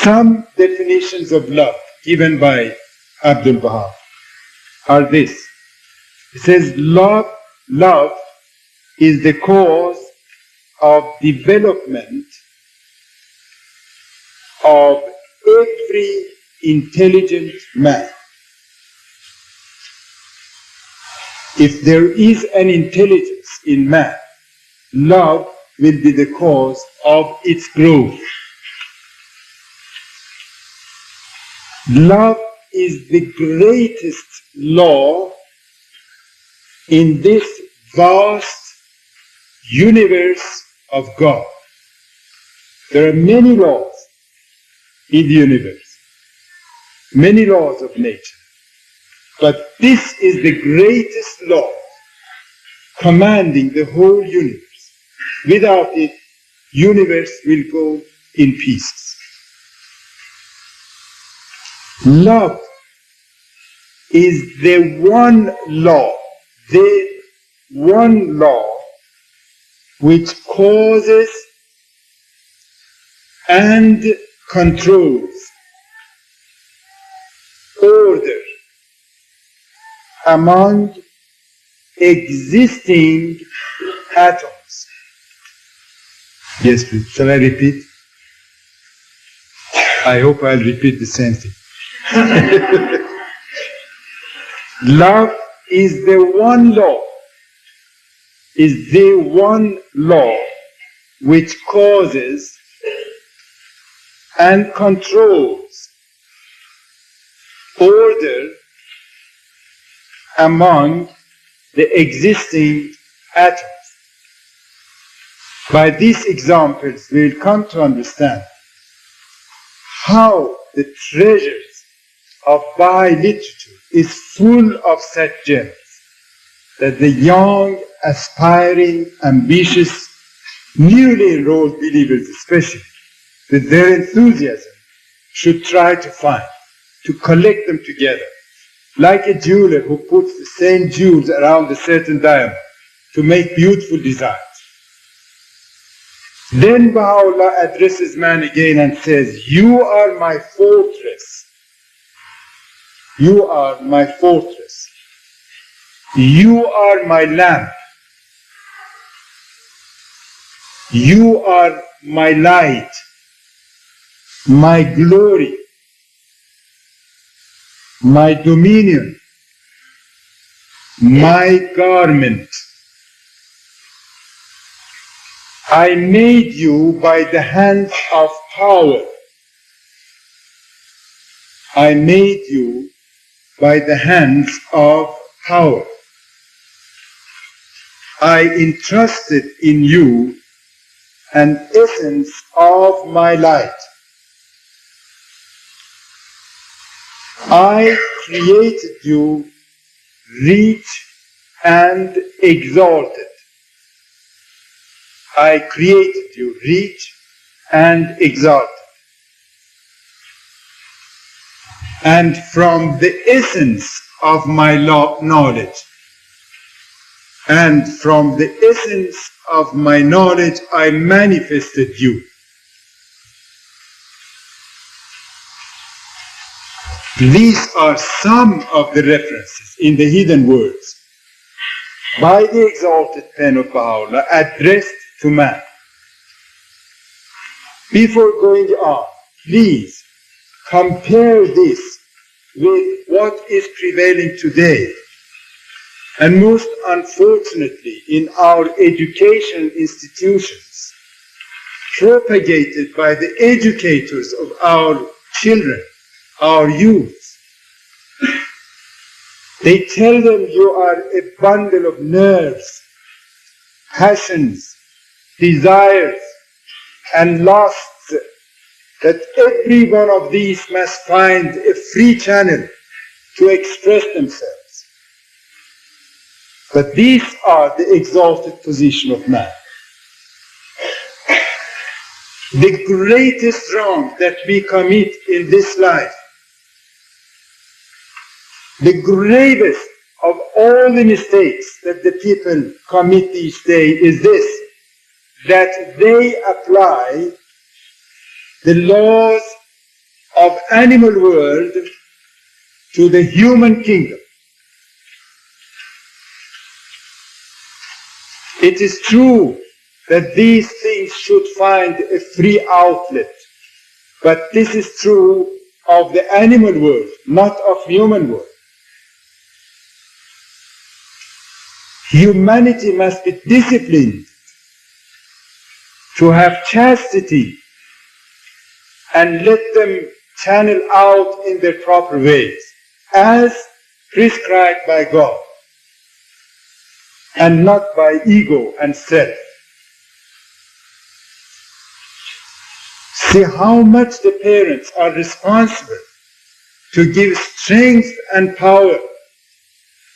Some definitions of love given by Abdul Baha are this. It says, love is the cause of development of every intelligent man. If there is an intelligence in man, love will be the cause of its growth. Love is the greatest law in this vast universe of God. There are many laws in the universe, many laws of nature. But this is the greatest law commanding the whole universe. Without it, universe will go in pieces. Love is the one law which causes and controls order among existing atoms. Yes, please. Shall I repeat? I hope I'll repeat the same thing. Love is the one law which causes and controls order among the existing atoms. By these examples, we will come to understand how the treasures of Baha'i literature is full of such gems that the young, aspiring, ambitious, newly enrolled believers especially, with their enthusiasm, should try to find, to collect them together, like a jeweler who puts the same jewels around a certain diamond to make beautiful designs. Then Baha'u'llah addresses man again and says, "You are my fortress. You are my fortress. You are my lamp. You are my light, my glory, my dominion, my garment. I made you by the hands of power. I made you by the hands of power. I entrusted in you an essence of my light. I created you rich and exalted. I created you rich and exalted. And from the essence of my knowledge, and from the essence of my knowledge, I manifested you." These are some of the references in the hidden words by the exalted pen of Baha'u'llah addressed to man. Before going on, please compare this with what is prevailing today, and most unfortunately in our education institutions, propagated by the educators of our children, our youth. They tell them you are a bundle of nerves, passions, desires, and lusts, that every one of these must find a free channel to express themselves. But these are the exalted position of man. The greatest wrong that we commit in this life, the gravest of all the mistakes that the people commit each day is this, that they apply the laws of animal world to the human kingdom. It is true that these things should find a free outlet, but this is true of the animal world, not of human world. Humanity must be disciplined to have chastity and let them channel out in their proper ways as prescribed by God and not by ego and self. See how much the parents are responsible to give strength and power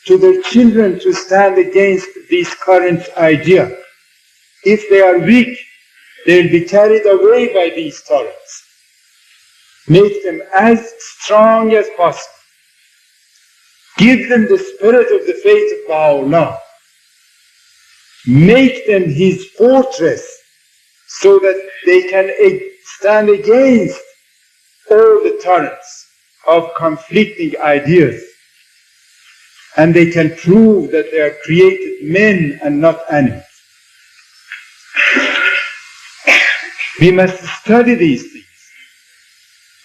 to their children to stand against these current ideas. If they are weak, they will be carried away by these torrents. Make them as strong as possible. Give them the spirit of the faith of Baha'u'llah. Make them his fortress so that they can stand against all the torrents of conflicting ideas. And they can prove that they are created men and not animals. We must study these things.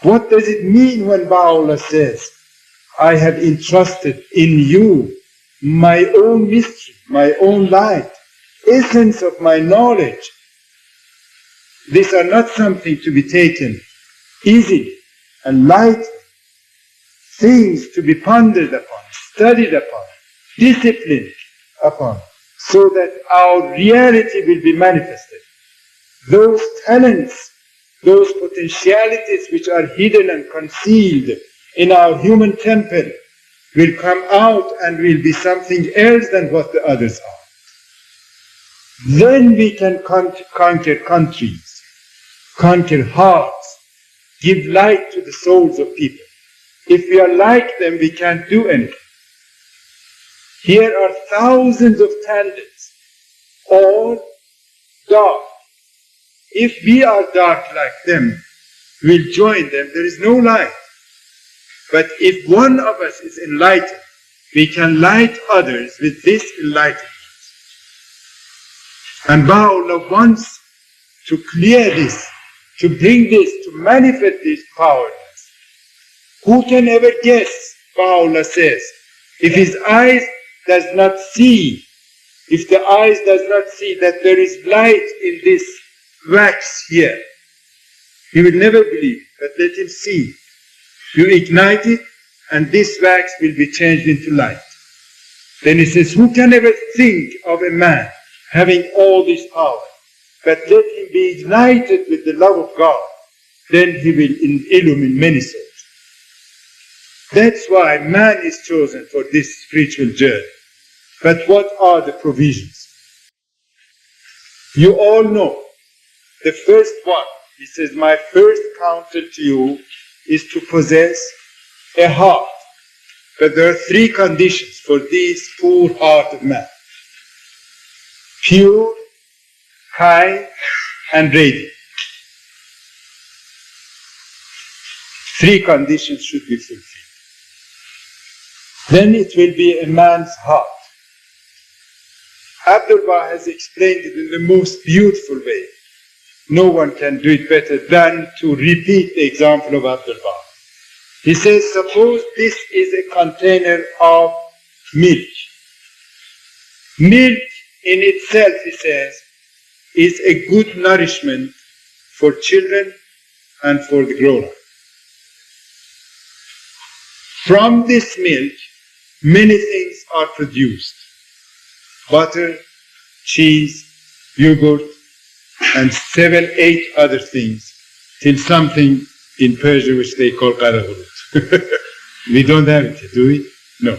What does it mean when Baha'u'llah says, I have entrusted in you my own mystery, my own light, essence of my knowledge? These are not something to be taken easily and lightly. Things to be pondered upon, studied upon, disciplined upon, so that our reality will be manifested. Those talents, those potentialities which are hidden and concealed in our human temple will come out and will be something else than what the others are. Then we can conquer countries, conquer hearts, give light to the souls of people. If we are like them, we can't do anything. Here are thousands of talents, all dark. If we are dark like them, we'll join them. There is no light. But if one of us is enlightened, we can light others with this enlightenment. And Baha'u'llah wants to clear this, to bring this, to manifest this power. Who can ever guess, Baha'u'llah says, if his eyes does not see, if the eyes does not see that there is light in this wax here, he will never believe it, but let him see. You ignite it, and this wax will be changed into light. Then he says, who can ever think of a man having all this power? But let him be ignited with the love of God, then he will illumine many souls. That's why man is chosen for this spiritual journey. But what are the provisions? You all know the first one. He says, my first counsel to you is to possess a heart. But there are three conditions for this poor heart of man: pure, kind, and radiant. Three conditions should be fulfilled. Then it will be a man's heart. Abdul-Baha has explained it in the most beautiful way. No one can do it better than to repeat the example of Abdul-Baha. He says, suppose this is a container of milk. Milk in itself, he says, is a good nourishment for children and for the grown-up. From this milk, many things are produced: butter, cheese, yogurt, and 7, 8 other things, till something in Persia which they call qarahurut. We don't have it, do we? No.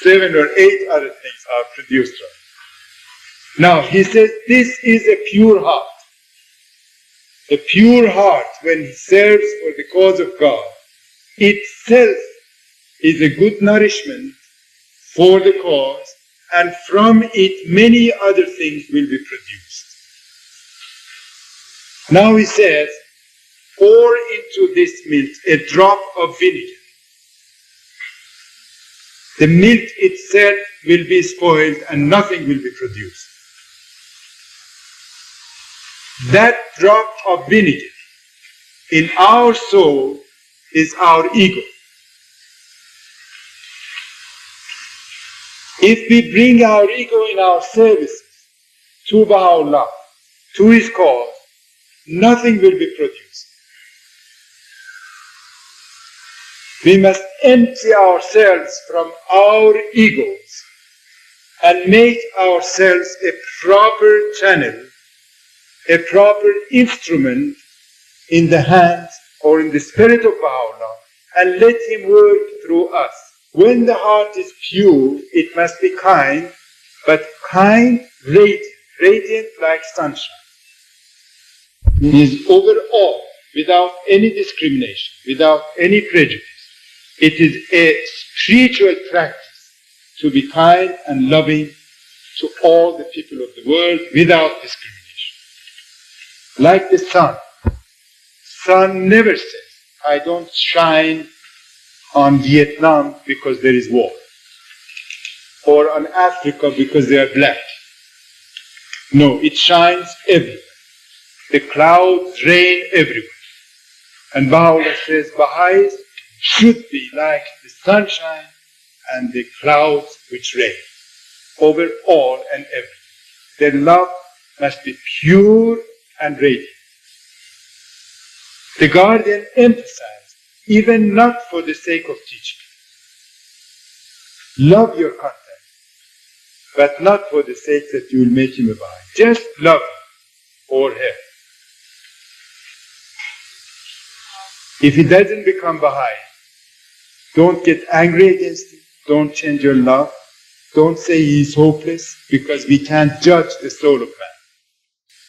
7 or 8 other things are produced from it. Now, he says this is a pure heart. The pure heart, when he serves for the cause of God, itself is a good nourishment for the cause, and from it many other things will be produced. Now he says, pour into this milk a drop of vinegar, the milk itself will be spoiled and nothing will be produced. That drop of vinegar in our soul is our ego. If we bring our ego in our services to Baha'u'llah, to his cause, nothing will be produced. We must empty ourselves from our egos and make ourselves a proper channel, a proper instrument in the hands or in the spirit of Baha'u'llah, and let him work through us. When the heart is pure, it must be kind, but kind, radiant like sunshine. It is overall, without any discrimination, without any prejudice. It is a spiritual practice to be kind and loving to all the people of the world without discrimination. Like the sun. Sun never says, I don't shine on Vietnam because there is war, or on Africa because they are black. No, it shines everywhere. The clouds rain everywhere. And Baha'u'llah says, Baha'is should be like the sunshine and the clouds which rain, over all and everything. Their love must be pure and radiant. The guardian emphasized, even not for the sake of teaching. Love your contact, but not for the sake that you will make him a Baha'i. Just love him or her. If he doesn't become Baha'i, don't get angry against him. Don't change your love. Don't say he is hopeless, because we can't judge the soul of man.